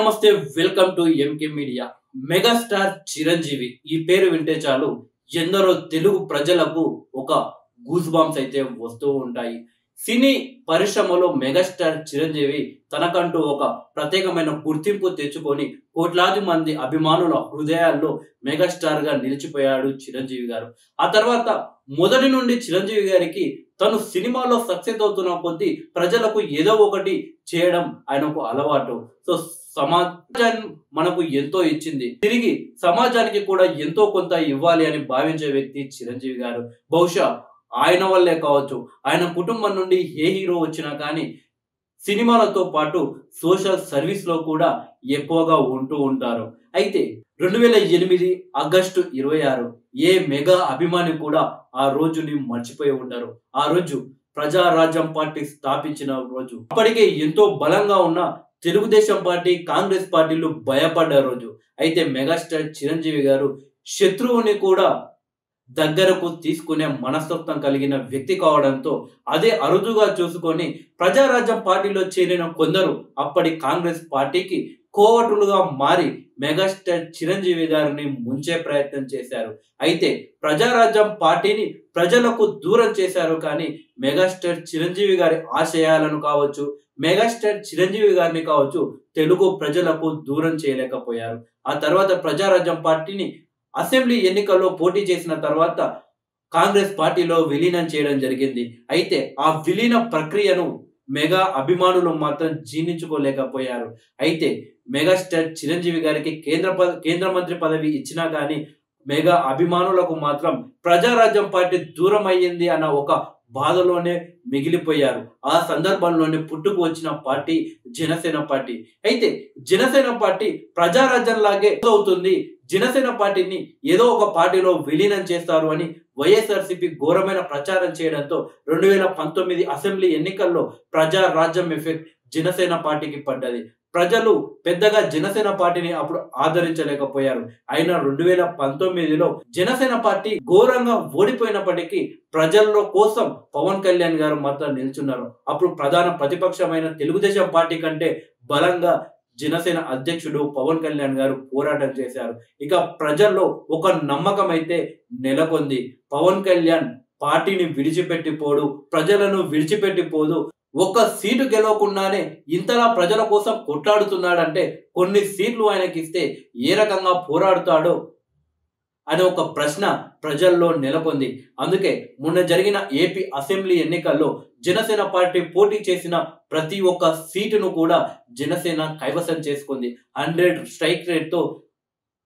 నమస్తే welcome to MK media. Megastar Chiranjeevi ఈ పేరు వింటే చాలు ఎందరో తెలుగు ప్రజలకు ఒక గూస్ బాంబ్స్ అయితే వస్తూ ఉంటాయి. సినీ పరిశ్రమలో మెగాస్టార్ చిరంజీవి తనకంటూ ఒక ప్రత్యేకమైన గుర్తింపు తెచ్చుకొని కోట్లాది మంది అభిమానుల హృదయాల్లో మెగాస్టార్ గా నిలిచిపోయాడు చిరంజీవి గారు. ఆ తర్వాత మొదటి నుండి చిరంజీవి గారికి తను సినిమాలో సక్సెస్ అవుతున్న కొద్దీ ప్రజలకు ఏదో ఒకటి చేయడం ఆయనకు అలవాటు. సో సమాజాన్ని మనకు ఎంతో ఇచ్చింది, తిరిగి సమాజానికి కూడా ఎంతో కొంత ఇవ్వాలి అని భావించే వ్యక్తి చిరంజీవి గారు. బహుశా ఆయన వల్లే కావచ్చు, ఆయన కుటుంబం నుండి ఏ హీరో వచ్చినా కానీ సినిమాలతో పాటు సోషల్ సర్వీస్ లో కూడా ఎక్కువగా ఉంటూ ఉంటారు. అయితే 2008 ఆగస్టు 26 ఏ మెగా అభిమాని కూడా ఆ రోజుని మర్చిపోయి ఉంటారు. ఆ రోజు ప్రజారాజ్యం పార్టీ స్థాపించిన రోజు. అప్పటికే ఎంతో బలంగా ఉన్న తెలుగుదేశం పార్టీ, కాంగ్రెస్ పార్టీలు భయపడ్డ రోజు. అయితే మెగాస్టార్ చిరంజీవి గారు శత్రువుని కూడా దగ్గరకు తీసుకునే మనస్తత్వం కలిగిన వ్యక్తి కావడంతో అదే అరుదుగా చూసుకొని ప్రజారాజ్యం పార్టీలో చేరిన కొందరు అప్పటి కాంగ్రెస్ పార్టీకి కోవటులుగా మారి మెగాస్టార్ చిరంజీవి గారిని ముంచే ప్రయత్నం చేశారు. అయితే ప్రజారాజ్యం పార్టీని ప్రజలకు దూరం చేశారు, కానీ మెగాస్టార్ చిరంజీవి గారి ఆశయాలను కావచ్చు, మెగాస్టార్ చిరంజీవి గారిని కావచ్చు తెలుగు ప్రజలకు దూరం చేయలేకపోయారు. ఆ తర్వాత ప్రజారాజ్యం పార్టీని అసెంబ్లీ ఎన్నికల్లో పోటీ చేసిన తర్వాత కాంగ్రెస్ పార్టీలో విలీనం చేయడం జరిగింది. అయితే ఆ విలీన ప్రక్రియను మెగా అభిమానులు మాత్రం జీర్ణించుకోలేకపోయారు. అయితే మెగాస్టార్ చిరంజీవి గారికి కేంద్ర మంత్రి పదవి ఇచ్చినా కానీ మెగా అభిమానులకు మాత్రం ప్రజారాజ్యం పార్టీ దూరం అయ్యింది అన్న ఒక బాధలోనే మిగిలిపోయారు. ఆ సందర్భంలోనే పుట్టుకు వచ్చిన పార్టీ జనసేన పార్టీ. అయితే జనసేన పార్టీ ప్రజారాజ్యం లాగే అవుతుంది, జనసేన పార్టీని ఏదో ఒక పార్టీలో విలీనం చేస్తారు అని వైఎస్ఆర్సీపీ ఘోరమైన ప్రచారం చేయడంతో 2019 అసెంబ్లీ ఎన్నికల్లో ప్రజారాజ్యం ఎఫెక్ట్ జనసేన పార్టీకి పడ్డది. ప్రజలు పెద్దగా జనసేన పార్టీని అప్పుడు ఆదరించలేకపోయారు. అయినా 2019లో జనసేన పార్టీ ఘోరంగా ఓడిపోయినప్పటికీ ప్రజల్లో కోసం పవన్ కళ్యాణ్ గారు మాత్రం నిల్చున్నారు. అప్పుడు ప్రధాన ప్రతిపక్షమైన తెలుగుదేశం పార్టీ కంటే బలంగా జనసేన అధ్యక్షుడు పవన్ కళ్యాణ్ గారు పోరాటం చేశారు. ఇక ప్రజల్లో ఒక నమ్మకం అయితే నెలకొంది. పవన్ కళ్యాణ్ పార్టీని విడిచిపెట్టిపోడు, ప్రజలను విడిచిపెట్టిపోదు, ఒక్క సీటు గెలవకుండానే ఇంతలా ప్రజల కోసం కొట్లాడుతున్నాడంటే కొన్ని సీట్లు ఆయనకి ఇస్తే ఏ రకంగా పోరాడుతాడో అనే ఒక ప్రశ్న ప్రజల్లో నెలకొంది. అందుకే మొన్న జరిగిన ఏపీ అసెంబ్లీ ఎన్నికల్లో జనసేన పార్టీ పోటీ చేసిన ప్రతి ఒక్క సీటును కూడా జనసేన కైవసం చేసుకుంది. 100 స్ట్రైక్ రేట్ తో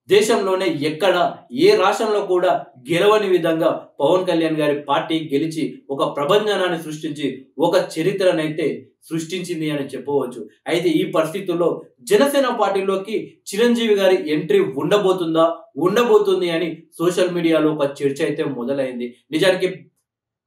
దేశంలోనే ఎక్కడ ఏ రాష్ట్రంలో కూడా గెలవని విధంగా పవన్ కళ్యాణ్ గారి పార్టీ గెలిచి ఒక ప్రభంజనాన్ని సృష్టించి ఒక చరిత్రనైతే సృష్టించింది అని చెప్పవచ్చు. అయితే ఈ పరిస్థితుల్లో జనసేన పార్టీలోకి చిరంజీవి గారి ఎంట్రీ ఉండబోతుంది అని సోషల్ మీడియాలో ఒక చర్చ అయితే మొదలైంది. నిజానికి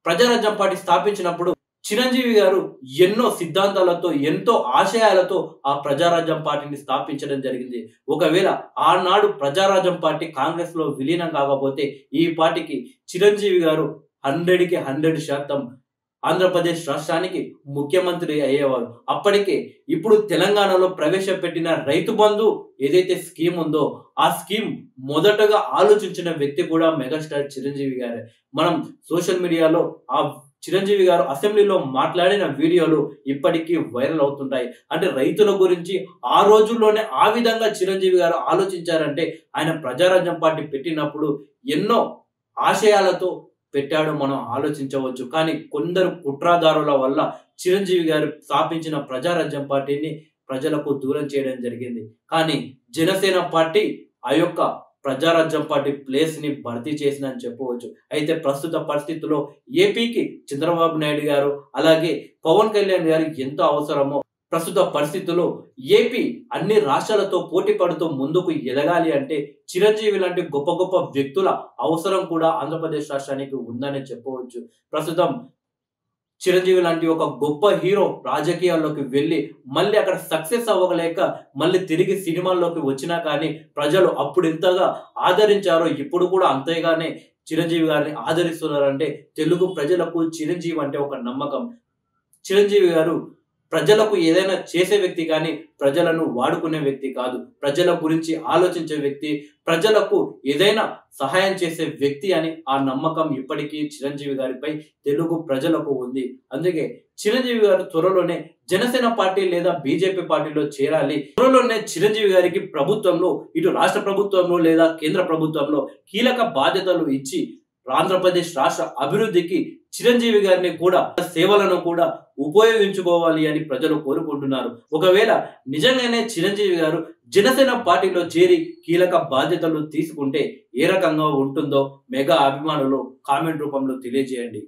ప్రజారాజ్యం పార్టీ స్థాపించినప్పుడు చిరంజీవి గారు ఎన్నో సిద్ధాంతాలతో, ఎంతో ఆశయాలతో ఆ ప్రజారాజ్యం పార్టీని స్థాపించడం జరిగింది. ఒకవేళ ఆనాడు ప్రజారాజ్యం పార్టీ కాంగ్రెస్ లో విలీనం కాకపోతే ఈ పార్టీకి చిరంజీవి గారు 100కి 100% ఆంధ్రప్రదేశ్ రాష్ట్రానికి ముఖ్యమంత్రి అయ్యేవారు. అప్పటికే ఇప్పుడు తెలంగాణలో ప్రవేశపెట్టిన రైతు బంధు ఏదైతే స్కీమ్ ఉందో ఆ స్కీమ్ మొదటగా ఆలోచించిన వ్యక్తి కూడా మెగాస్టార్ చిరంజీవి గారే. మనం సోషల్ మీడియాలో ఆ చిరంజీవి గారు అసెంబ్లీలో మాట్లాడిన వీడియోలు ఇప్పటికీ వైరల్ అవుతుంటాయి. అంటే రైతుల గురించి ఆ రోజుల్లోనే ఆ విధంగా చిరంజీవి గారు ఆలోచించారంటే ఆయన ప్రజారాజ్యం పార్టీ పెట్టినప్పుడు ఎన్నో ఆశయాలతో పెట్టాడు మనం ఆలోచించవచ్చు. కానీ కొందరు కుట్రదారుల వల్ల చిరంజీవి గారు స్థాపించిన ప్రజారాజ్యం పార్టీని ప్రజలకు దూరం చేయడం జరిగింది. కానీ జనసేన పార్టీ ఆ యొక్క ప్రజారాజ్యం పార్టీ ప్లేస్ ని భర్తీ చేసిందని చెప్పవచ్చు. అయితే ప్రస్తుత పరిస్థితుల్లో ఏపీకి చంద్రబాబు నాయుడు గారు అలాగే పవన్ కళ్యాణ్ గారు ఎంతో అవసరమో ప్రస్తుత పరిస్థితుల్లో ఏపీ అన్ని రాష్ట్రాలతో పోటీ పడుతూ ముందుకు ఎదగాలి అంటే చిరంజీవి లాంటి గొప్ప గొప్ప వ్యక్తుల అవసరం కూడా ఆంధ్రప్రదేశ్ రాష్ట్రానికి ఉందని చెప్పవచ్చు. ప్రస్తుతం చిరంజీవి లాంటి ఒక గొప్ప హీరో రాజకీయాల్లోకి వెళ్ళి మళ్ళీ అక్కడ సక్సెస్ అవ్వలేక మళ్ళీ తిరిగి సినిమాల్లోకి వచ్చినా కానీ ప్రజలు అప్పుడు ఎంతగా ఆదరించారో ఇప్పుడు కూడా అంతేగానే చిరంజీవి గారిని ఆదరిస్తున్నారంటే తెలుగు ప్రజలకు చిరంజీవి అంటే ఒక నమ్మకం. చిరంజీవి గారు ప్రజలకు ఏదైనా చేసే వ్యక్తి కానీ ప్రజలను వాడుకునే వ్యక్తి కాదు. ప్రజల గురించి ఆలోచించే వ్యక్తి, ప్రజలకు ఏదైనా సహాయం చేసే వ్యక్తి అని ఆ నమ్మకం ఇప్పటికీ చిరంజీవి గారిపై తెలుగు ప్రజలకు ఉంది. అందుకే చిరంజీవి గారు త్వరలోనే జనసేన పార్టీ లేదా బీజేపీ పార్టీలో చేరాలి. త్వరలోనే చిరంజీవి గారికి ప్రభుత్వంలో, ఇటు రాష్ట్ర ప్రభుత్వంలో లేదా కేంద్ర ప్రభుత్వంలో కీలక బాధ్యతలు ఇచ్చి ఆంధ్రప్రదేశ్ రాష్ట్ర అభివృద్ధికి చిరంజీవి గారిని కూడా సేవలను కూడా ఉపయోగించుకోవాలి అని ప్రజలు కోరుకుంటున్నారు. ఒకవేళ నిజంగానే చిరంజీవి గారు జనసేన పార్టీలో చేరి కీలక బాధ్యతలు తీసుకుంటే ఏ రకంగా ఉంటుందో మెగా అభిమానులు కామెంట్ రూపంలో తెలియజేయండి.